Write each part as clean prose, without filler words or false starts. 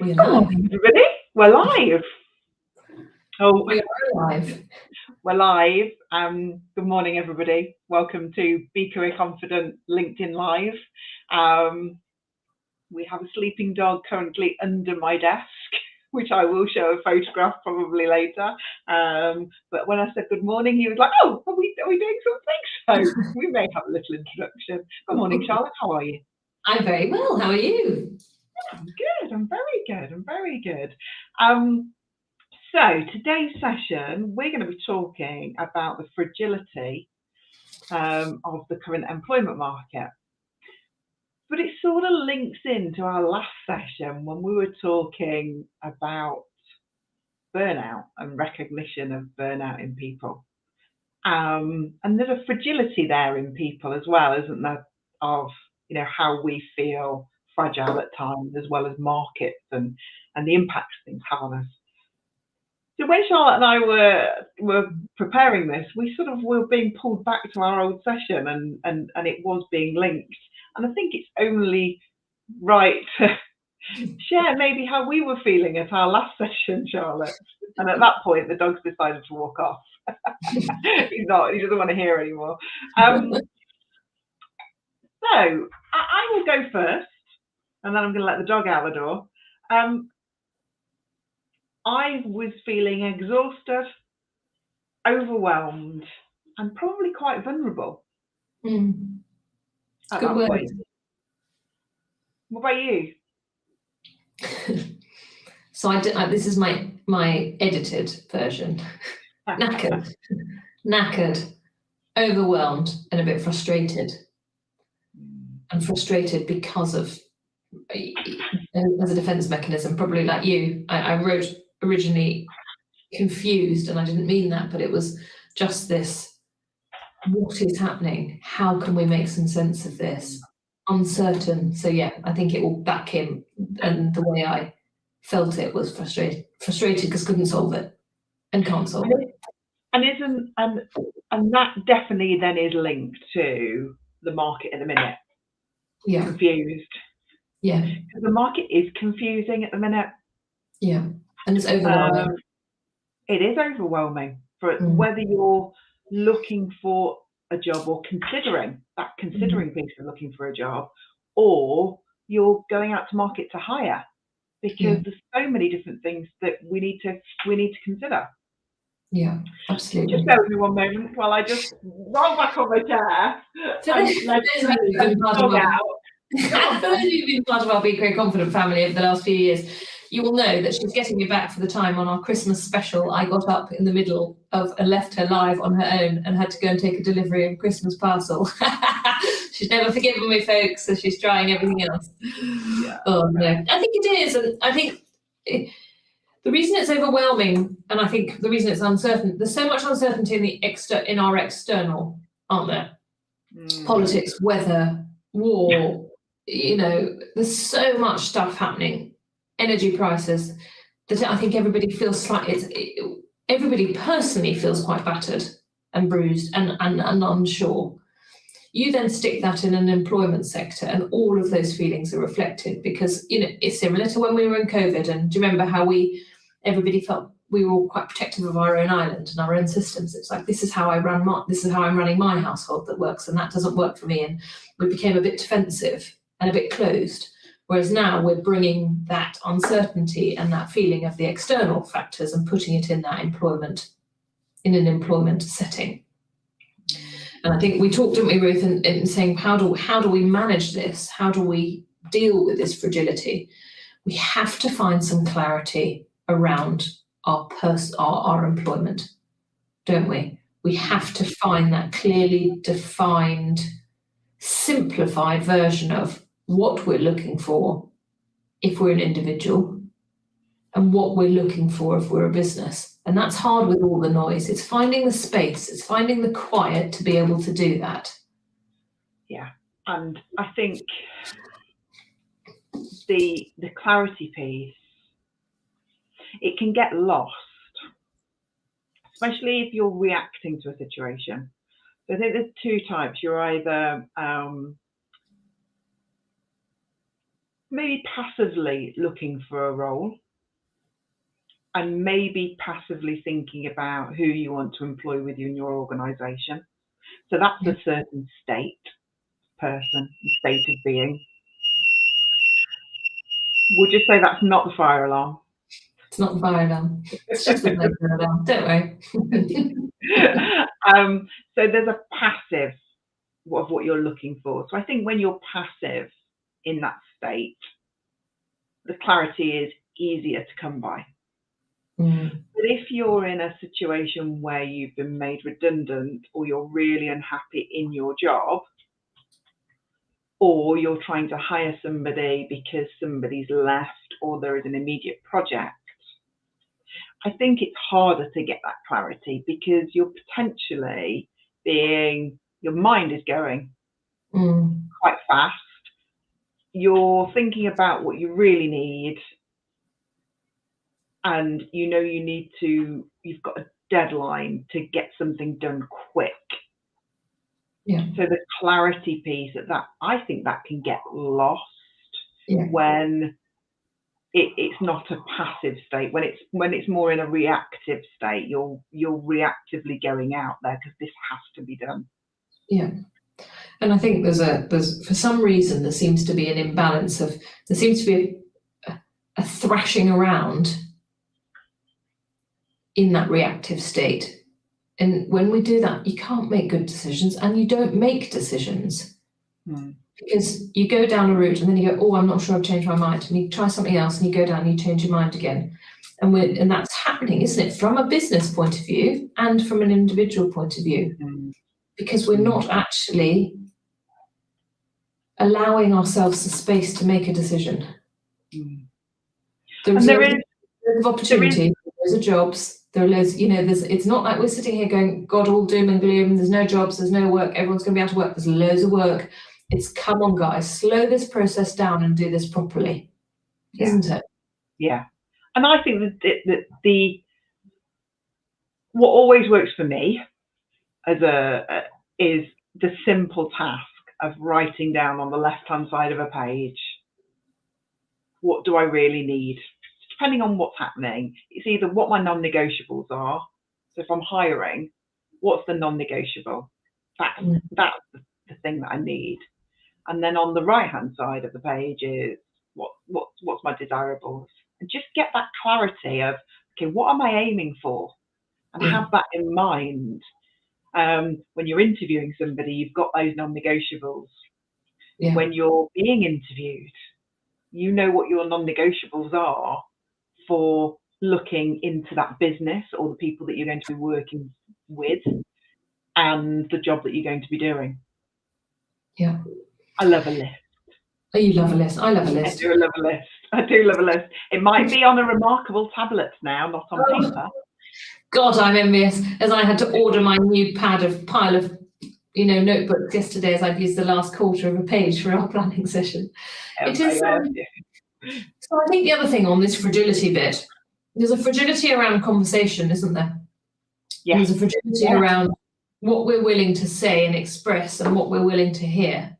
Good morning, everybody. We're live. Oh, we are live. We're live. Good morning, everybody. Welcome to Be Career Confident LinkedIn Live. We have a sleeping dog currently under my desk, which I will show a photograph probably later. But when I said good morning, he was like, "Oh, are we doing something?" So we may have a little introduction. Good morning, Charlotte. How are you? I'm very well. How are you? I'm good. I'm very good. So today's session, we're going to be talking about the fragility of the current employment market. But it sort of links into our last session when we were talking about burnout and recognition of burnout in people. And there's a fragility there in people as well, isn't there, of how we feel fragile at times, as well as markets and the impacts things have on us. So when Charlotte and I were preparing this, we sort of were being pulled back to our old session, and it was being linked. And I think it's only right to share maybe how we were feeling at our last session, Charlotte. And at that point, the dog's decided to walk off. He doesn't want to hear anymore. So I will go first, and then I'm going to let the dog out the door. I was feeling exhausted, overwhelmed, and probably quite vulnerable. At Good that word. point. What about you? So this is my edited version. Knackered, overwhelmed, and a bit frustrated. And frustrated because of, as a defense mechanism, probably like you, I wrote originally confused, and I didn't mean that, but it was just this: what is happening? How can we make some sense of this? Uncertain. So yeah, I think it will back him, and the way I felt it was frustrated because couldn't solve it and can't solve it. And that definitely then is linked to the market at the minute. Yeah. Confused. Yeah. The market is confusing at the minute. Yeah. And it's overwhelming. It is overwhelming for whether you're looking for a job or considering piece of looking for a job, or you're going out to market to hire, because there's so many different things that we need to consider. Yeah, absolutely. Just bear with me one moment while I just roll back on my chair. For those of you who've been part of our Be Career Confident family over the last few years, you will know that she's getting me back for the time on our Christmas special. I got up in the middle of and left her live on her own and had to go and take a delivery of a Christmas parcel. She's never forgiven me, folks, so she's trying everything else. Yeah. Oh no, I think it is, and I think the reason it's overwhelming, and I think the reason it's uncertain, there's so much uncertainty in our external, aren't there? Politics, weather, war, there's so much stuff happening, energy prices, that I think everybody feels everybody personally feels quite battered and bruised and unsure. You then stick that in an employment sector, and all of those feelings are reflected, because it's similar to when we were in COVID. And do you remember how everybody felt we were all quite protective of our own island and our own systems? It's like, this is how I'm running my household that works, and that doesn't work for me. And we became a bit defensive and a bit closed. Whereas now we're bringing that uncertainty and that feeling of the external factors and putting it in an employment setting. And I think we talked, didn't we, Ruth, in saying how do we manage this? How do we deal with this fragility? We have to find some clarity around our employment, don't we? We have to find that clearly defined, simplified version of what we're looking for if we're an individual and what we're looking for if we're a business. And that's hard with all the noise. It's finding the space, it's finding the quiet to be able to do that. Yeah, and I think the clarity piece, it can get lost, especially if you're reacting to a situation. So I think there's two types. You're either maybe passively looking for a role, and maybe passively thinking about who you want to employ with you in your organisation. So that's Yeah. a certain person, state of being. Would you say that's not the fire alarm? It's not the fire alarm. It's just the fire alarm. Don't worry. So there's a passive of what you're looking for. So I think when you're passive in that state, the clarity is easier to come by. Mm. But if you're in a situation where you've been made redundant, or you're really unhappy in your job, or you're trying to hire somebody because somebody's left, or there is an immediate project, I think it's harder to get that clarity, because you're potentially your mind is going quite fast. You're thinking about what you really need, and you've got a deadline to get something done quick. Yeah. So the clarity piece I think that can get lost when it's not a passive state. When it's more in a reactive state, you're reactively going out there because this has to be done. Yeah. And I think there's for some reason there seems to be an imbalance there seems to be a thrashing around in that reactive state. And when we do that, you can't make good decisions, and you don't make decisions because you go down a route and then you go, oh, I'm not sure, I've changed my mind, and you try something else and you go down and you change your mind again. And that's happening, isn't it, from a business point of view and from an individual point of view, because we're not actually allowing ourselves the space to make a decision. There is opportunity, there's a jobs, there are loads, it's not like we're sitting here going, God, all doom and gloom, there's no jobs, there's no work, everyone's going to be out of work, there's loads of work. It's, come on, guys, slow this process down and do this properly, isn't it? Yeah. And I think that what always works for me is the simple task of writing down on the left-hand side of a page, what do I really need? Depending on what's happening, it's either what my non-negotiables are. So if I'm hiring, what's the non-negotiable? That's the thing that I need. And then on the right-hand side of the page is what's my desirables, and just get that clarity of, okay, what am I aiming for, and have that in mind. When you're interviewing somebody, you've got those non-negotiables. When you're being interviewed, you know what your non-negotiables are for looking into that business or the people that you're going to be working with and the job that you're going to be doing. Yeah. I love a list. Oh, you love a list. I love a list. I do love a list. I do love a list. It might be on a remarkable tablet now, not on paper. God, I'm envious, as I had to order my new pile of notebooks yesterday, as I've used the last quarter of a page for our planning session. It is. So I think the other thing on this fragility bit, there's a fragility around conversation, isn't there? Yeah. There's a fragility around what we're willing to say and express and what we're willing to hear.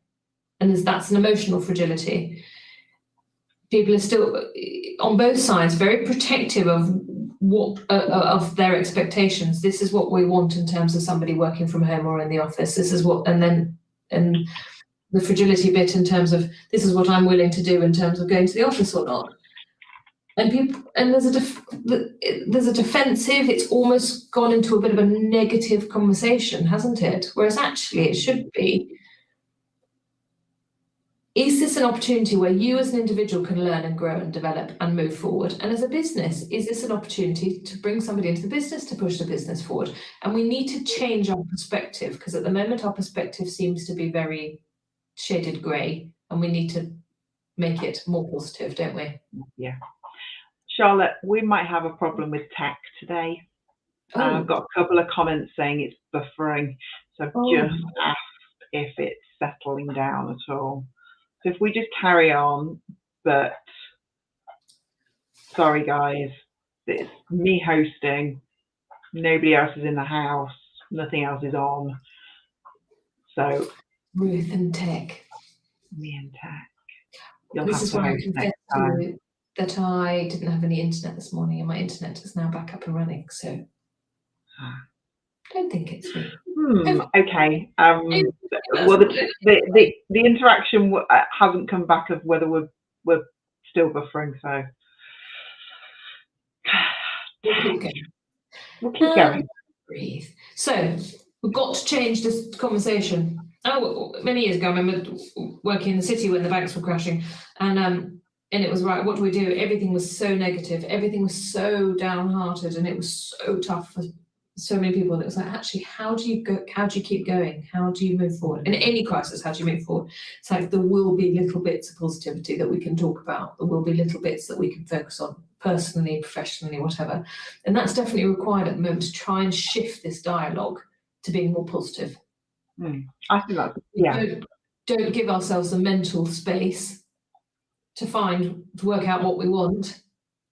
And that's an emotional fragility. People are still, on both sides, very protective of of their expectations. This is what we want in terms of somebody working from home or in the office. This is what, and the fragility bit in terms of, this is what I'm willing to do in terms of going to the office or not. And there's a defensive, it's almost gone into a bit of a negative conversation, hasn't it? Whereas actually it should be, is this an opportunity where you as an individual can learn and grow and develop and move forward? And as a business, is this an opportunity to bring somebody into the business to push the business forward? And we need to change our perspective, because at the moment our perspective seems to be very shaded grey, and we need to make it more positive, don't we? Yeah. Charlotte, we might have a problem with tech today. I've got a couple of comments saying it's buffering. So I've just asked if it's settling down at all. So if we just carry on, but sorry guys, it's me hosting, nobody else is in the house, nothing else is on. So Ruth and tech. Me and tech. You'll This have is to why I host confessed next to time. you that I didn't have any internet this morning, and my internet is now back up and running. So I don't think it's me. Okay. That's Well, not it. the interaction hasn't come back of whether we're still buffering. So We'll keep going. we'll keep going. Breathe. So we've got to change this conversation. Many years ago, I remember working in the city when the banks were crashing, and it was right. What do we do? Everything was so negative. Everything was so downhearted, and it was so tough for so many people. That it was like, actually, how do you go? How do you keep going? How do you move forward? In any crisis, how do you move forward? It's like there will be little bits of positivity that we can talk about. There will be little bits that we can focus on, personally, professionally, whatever. And that's definitely required at the moment to try and shift this dialogue to being more positive. I think that's, Don't give ourselves the mental space to work out what we want.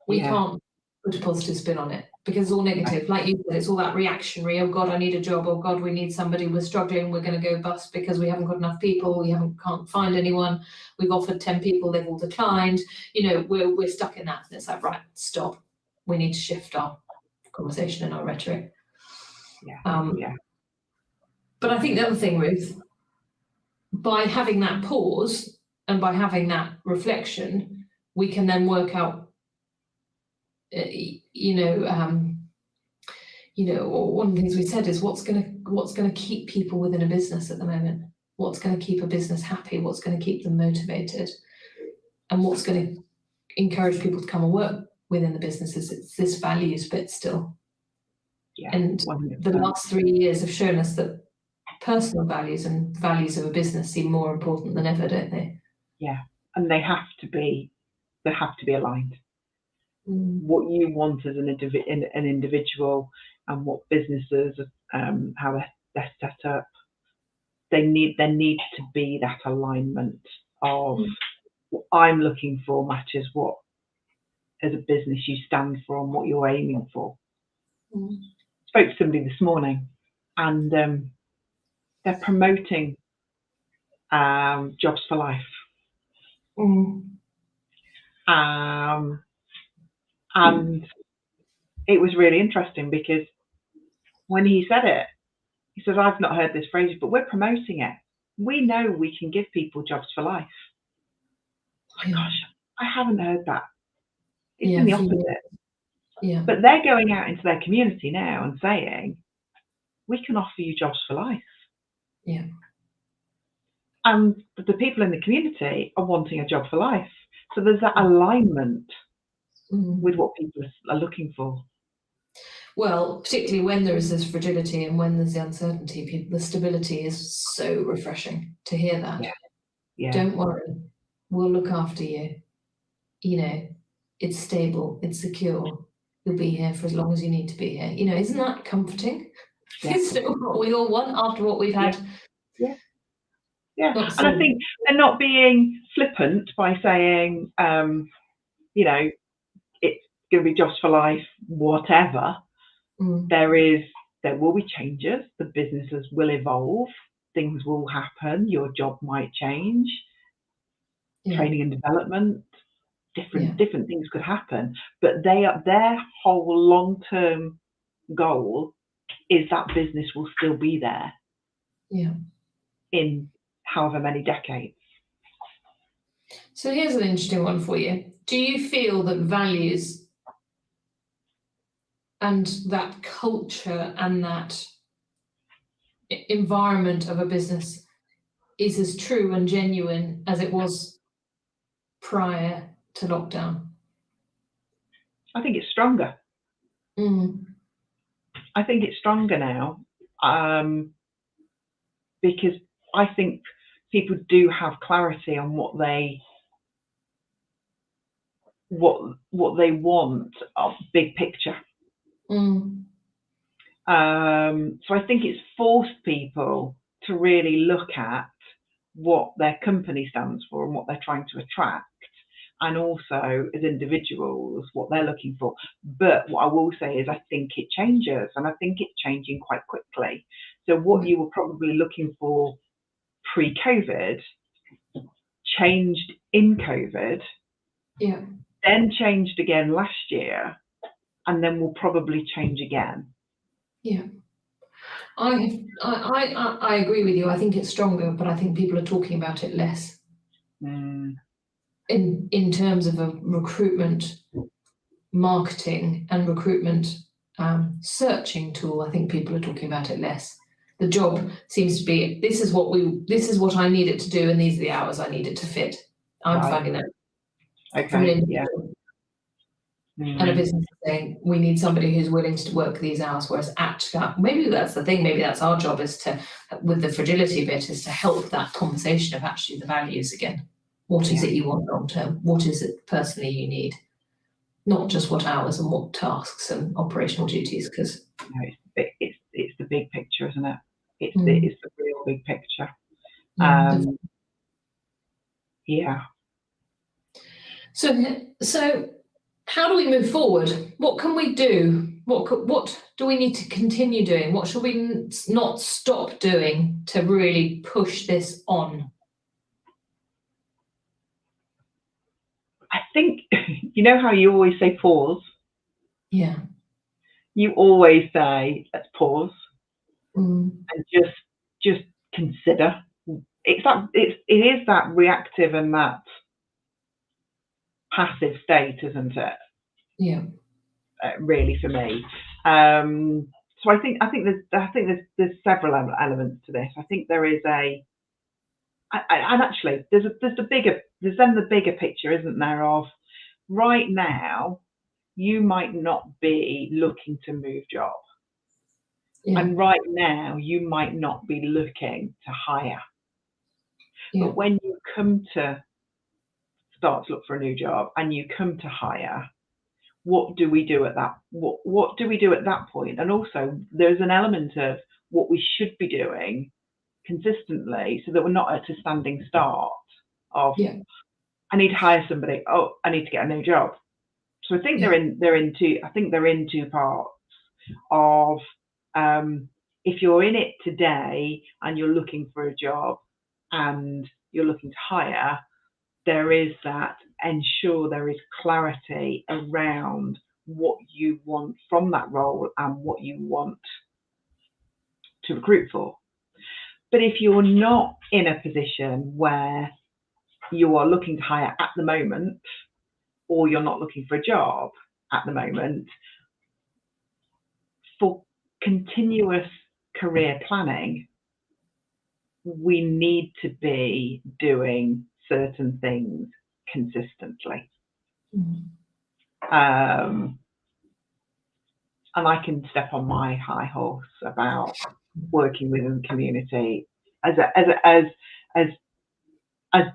We can't put a positive spin on it because it's all negative. Like you said, it's all that reactionary. Oh God, I need a job. Oh God, we need somebody. We're struggling. We're going to go bust because we haven't got enough people. Can't find anyone. We've offered 10 people. They've all declined. We're stuck in that. And it's like, right, stop. We need to shift our conversation and our rhetoric. But I think the other thing, Ruth, by having that pause and by having that reflection, we can then work out, one of the things we said is what's going to keep people within a business at the moment. What's going to keep a business happy? What's going to keep them motivated? And what's going to encourage people to come and work within the businesses? It's this values bit still. And 100%. The last 3 years have shown us that personal values and values of a business seem more important than ever, don't they? Yeah, and they have to be aligned. What you want as an individual and what businesses, how they're set up, there needs to be that alignment of what I'm looking for matches what as a business you stand for and what you're aiming for. Spoke to somebody this morning, and they're promoting jobs for life. And it was really interesting because when he said it, he says, I've not heard this phrase, but we're promoting it. We know we can give people jobs for life. Oh my gosh, I haven't heard that. It's been the opposite. Yeah. But they're going out into their community now and saying, we can offer you jobs for life. Yeah. And the people in the community are wanting a job for life. So there's that alignment with what people are looking for. Well, particularly when there is this fragility and when there's the uncertainty, the stability is so refreshing to hear that. Yeah. Don't worry, we'll look after you. It's stable, it's secure. You'll be here for as long as you need to be here. Isn't that comforting? Yeah. Isn't it what we all want after what we've had? Yeah. And I think they're not being flippant by saying, it's going to be jobs for life, whatever. There will be changes. The businesses will evolve. Things will happen. Your job might change. Training and development, different things could happen. But their whole long-term goal is that business will still be there. Yeah. In however many decades. So here's an interesting one for you. Do you feel that values and that culture and that environment of a business is as true and genuine as it was prior to lockdown? I think it's stronger. I think it's stronger now because I think people do have clarity on what they want of big picture. So I think it's forced people to really look at what their company stands for and what they're trying to attract, and also as individuals what they're looking for. But what I will say is I think it changes, and I think it's changing quite quickly. So what you were probably looking for pre-COVID changed in COVID, Yeah. then changed again last year, and then will probably change again. Yeah. I agree with you. I think it's stronger, but I think people are talking about it less. In terms of a recruitment marketing and recruitment searching tool, I think people are talking about it less. The job seems to be, this is what I need it to do, and these are the hours I need it to fit. I'm Right. finding that from Okay. an individual. And a business is saying, we need somebody who's willing to work these hours, whereas actually, maybe that's the thing, maybe that's our job, is to, with the fragility bit, is to help that conversation of actually the values again. What is it you want long term? What is it personally you need? Not just what hours and what tasks and operational duties, because it's the big picture, isn't it? It's the real big picture. Yeah. So how do we move forward? What can we do? What do we need to continue doing? What should we not stop doing to really push this on? I think, you know how you always say pause? Yeah. You always say, let's pause and just consider. It is that reactive and that passive state, isn't it? Yeah. Really, for me. So I think there's several elements to this. I think there is and actually there's the bigger picture, isn't there? Of right now, you might not be looking to move job, and right now you might not be looking to hire. But when you come to start to look for a new job and you come to hire, what do we do at that? What do we do at that point? And also, there's an element of what we should be doing consistently, so that we're not at a standing start of I need to hire somebody. Oh, I need to get a new job. So I think they're in two parts of if you're in it today and you're looking for a job and you're looking to hire, there is that, ensure there is clarity around what you want from that role and what you want to recruit for. But if you're not in a position where you are looking to hire at the moment, or you're not looking for a job at the moment, for continuous career planning, we need to be doing certain things consistently. And I can step on my high horse about working within the community. As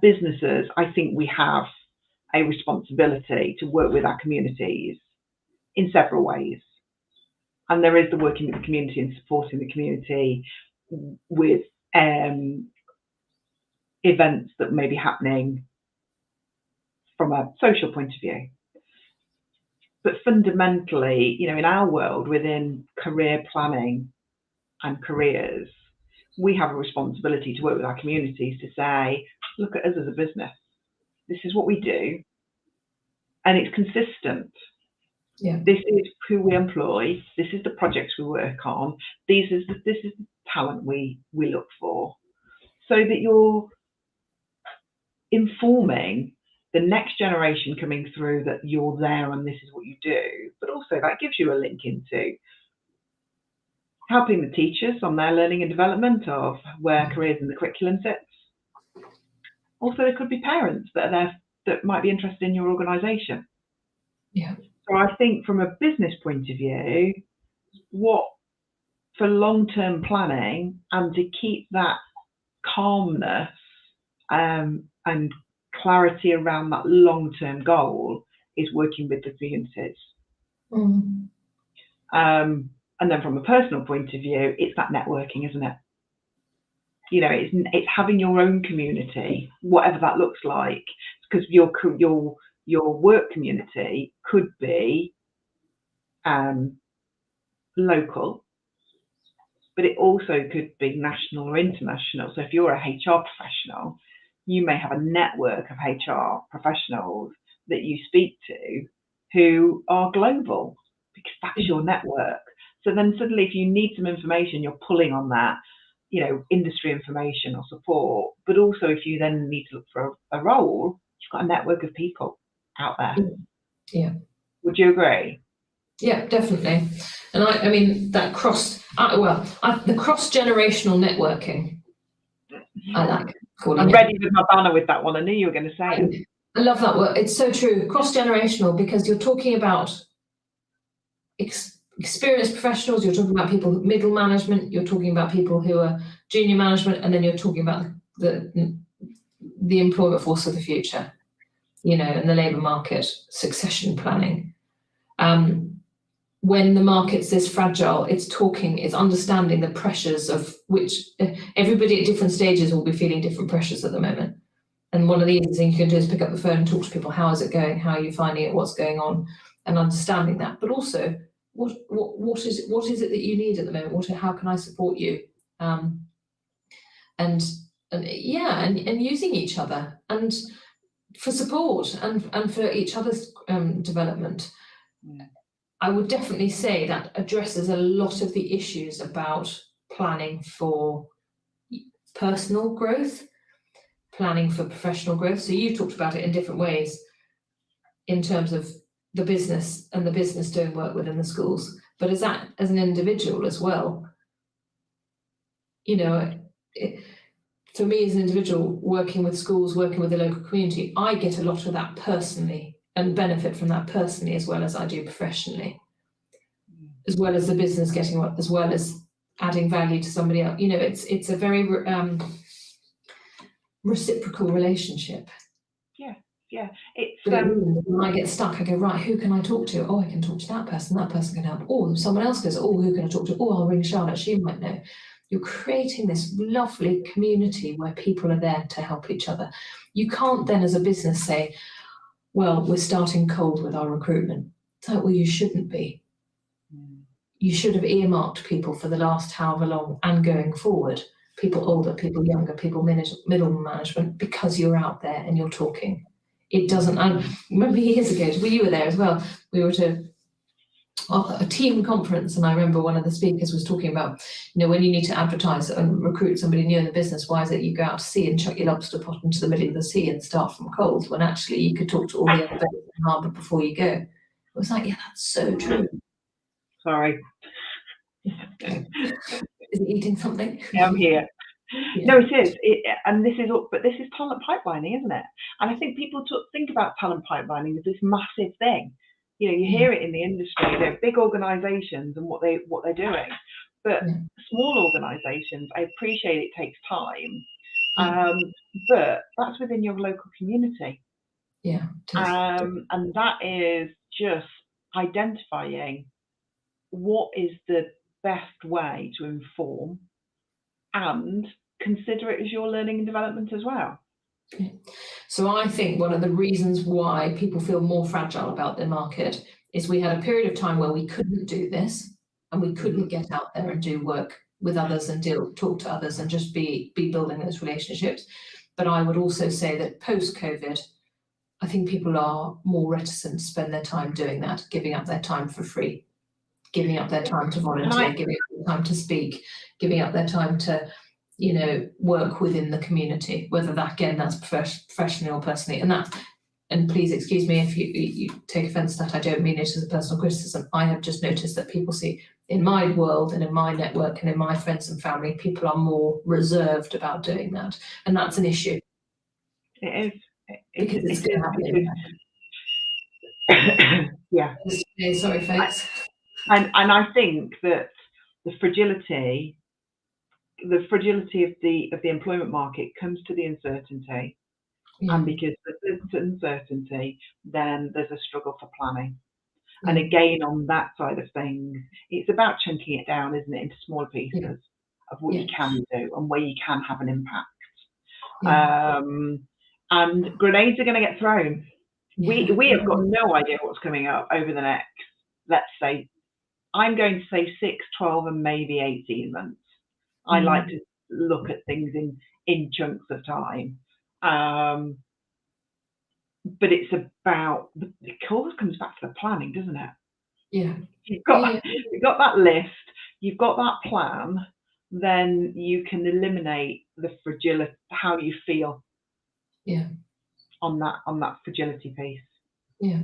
businesses, I think we have a responsibility to work with our communities in several ways. And there is the working with the community and supporting the community with events that may be happening from a social point of view. But fundamentally, in our world, within career planning and careers, we have a responsibility to work with our communities to say, look at us as a business. This is what we do. And it's consistent. Yeah. This is who we employ. This is the projects we work on. This is the talent we look for, so that you're informing the next generation coming through that you're there and this is what you do. But also that gives you a link into helping the teachers on their learning and development of where careers in the curriculum sits. Also, there could be parents that are there that might be interested in your organisation. Yeah. So I think from a business point of view, what for long-term planning and to keep that calmness and clarity around that long-term goal is working with the communities. And then from a personal point of view, it's that networking, isn't it? It's having your own community, whatever that looks like, because your work community could be local, but it also could be national or international. So if you're a HR professional, you may have a network of HR professionals that you speak to who are global, because that's your network. So then suddenly if you need some information, you're pulling on that, industry information or support. But also if you then need to look for a role, you've got a network of people out there. Yeah. Would you agree? Yeah, definitely. And I mean that the cross-generational networking, I like calling I'm it. ready with my banner with that one. I knew you were going to say it. I love that word. It's so true. Cross-generational, because you're talking about experienced professionals, you're talking about people middle management, you're talking about people who are junior management, and then you're talking about the employment force of the future, and the labour market, succession planning. When the market's this fragile, it's understanding the pressures of which everybody at different stages will be feeling different pressures at the moment. And one of the easy things you can do is pick up the phone and talk to people. How is it going? How are you finding it? What's going on? And understanding that. But also, what is it that you need at the moment? How can I support you? And using each other and for support and for each other's development. Yeah. I would definitely say that addresses a lot of the issues about planning for personal growth, planning for professional growth. So you talked about it in different ways in terms of the business and the business doing work within the schools, but as an individual as well. For me as an individual working with schools, working with the local community, I get a lot of that personally and benefit from that personally as well as I do professionally, as well as the business getting what, as well as adding value to somebody else. It's a very reciprocal relationship. Yeah. It's when I get stuck, I go, right, who can I talk to? Oh, I can talk to that person can help. Oh, someone else goes, oh, who can I talk to? Oh, I'll ring Charlotte, she might know. You're creating this lovely community where people are there to help each other. You can't then as a business say, well, we're starting cold with our recruitment. It's like, well, you shouldn't be. You should have earmarked people for the last however long and going forward, people older, people younger, people middle management, because you're out there and you're talking. It doesn't, I remember years ago, you were there as well, we were at a team conference, and I remember one of the speakers was talking about, when you need to advertise and recruit somebody new in the business, why is it you go out to sea and chuck your lobster pot into the middle of the sea and start from cold, when actually you could talk to all the other boats in the harbour before you go? It was like, yeah, that's so true. Sorry. Is it eating something? Yeah, I'm here. Yeah. No, it is. And this is talent pipelining, isn't it? And I think people think about talent pipelining as this massive thing. You hear it in the industry, they're big organisations and what they're doing. But small organisations, I appreciate it takes time, but that's within your local community. Yeah. And that is just identifying what is the best way to inform and consider it as your learning and development as well. So I think one of the reasons why people feel more fragile about their market is we had a period of time where we couldn't do this and we couldn't get out there and do work with others and talk to others and just be building those relationships. But I would also say that post-COVID, I think people are more reticent to spend their time doing that, giving up their time for free, giving up their time to volunteer, giving up their time to speak, giving up their time to work within the community, whether that's professionally or personally. And please excuse me if you take offence to that, I don't mean it as a personal criticism. I have just noticed that people see, in my world and in my network and in my friends and family, people are more reserved about doing that. And that's an issue. It is. Because it's going to happen. Yeah. Sorry, folks. And I think that the fragility of the employment market comes to the uncertainty, and because there's uncertainty, then there's a struggle for planning. And again, on that side of things, it's about chunking it down, isn't it, into smaller pieces of what you can do and where you can have an impact. And grenades are going to get thrown. We have got no idea what's coming up over the next, let's say, I'm going to say 6, 12, and maybe 18 months. I like to look at things in chunks of time. But it's about, it always comes back to the planning, doesn't it? Yeah. You've got that list, you've got that plan, then you can eliminate the fragility, how you feel. Yeah. On that fragility piece. Yeah,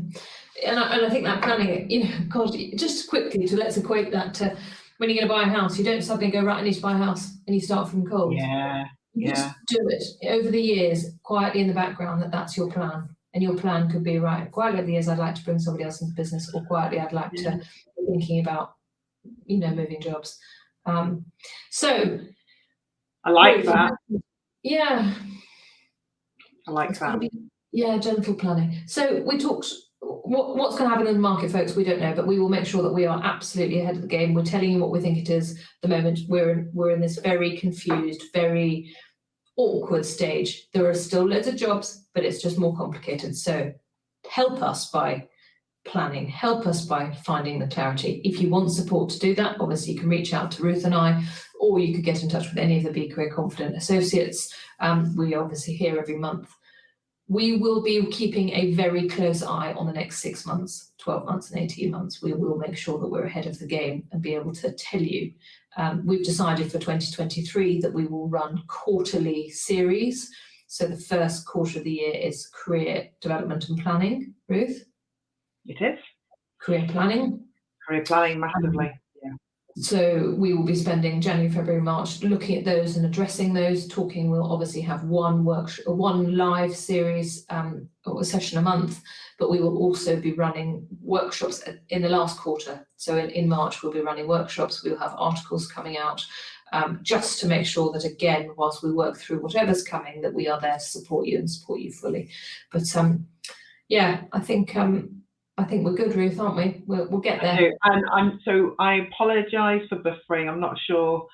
and I think that planning, you know, God, just quickly let's equate that to when you're going to buy a house. You don't suddenly go, right, I need to buy a house, and you start from cold. You just do it over the years, quietly in the background. That's your plan, and your plan could be, right, quietly over the years, I'd like to bring somebody else into business, or quietly, I'd like to be thinking about, you know, moving jobs. So I like that. Yeah, I like that. Gentle planning. So we talked, what's going to happen in the market, folks, we don't know, but we will make sure that we are absolutely ahead of the game. We're telling you what we think it is. At the moment, we're in this very confused, very awkward stage. There are still loads of jobs, but it's just more complicated. So help us by planning, help us by finding the clarity. If you want support to do that, obviously you can reach out to Ruth and I, or you could get in touch with any of the Be Career Confident associates. We obviously hear every month. We will be keeping a very close eye on the next 6 months, 12 months and 18 months. We will make sure that we're ahead of the game and be able to tell you. We've decided for 2023 that we will run quarterly series. So the first quarter of the year is career development and planning. Ruth? It is. Career planning. Career planning massively. So we will be spending January, February, March looking at those and addressing those, talking. We'll obviously have one live series or a session a month, but we will also be running workshops in the last quarter. So in March, we'll be running workshops. We'll have articles coming out just to make sure that, again, whilst we work through whatever's coming, that we are there to support you and support you fully. But I think we're good, Ruth, aren't we? We'll get there. And so I apologise for buffering. I'm not sure.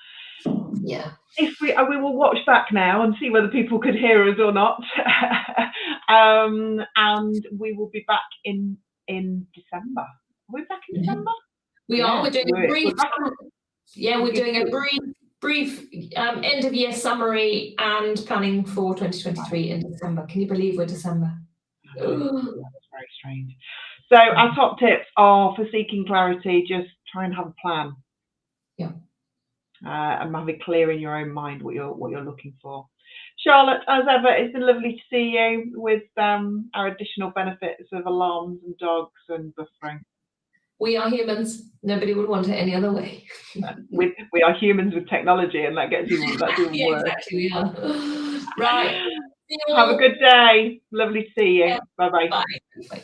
Yeah. If we will watch back now and see whether people could hear us or not. And we will be back in December. Are we back in December? We are. We're doing a brief. We're doing a brief end of year summary and planning for 2023 in December. Can you believe we're December? That's very strange. So our top tips are for seeking clarity, just try and have a plan. Yeah. And have it clear in your own mind what you're looking for. Charlotte, as ever, it's been lovely to see you with our additional benefits of alarms and dogs and buffering. We are humans. Nobody would want it any other way. We are humans with technology, and that gets even worse. Exactly, we are. Right. Have a good day. Lovely to see you. Yeah. Bye-bye. Bye. Bye.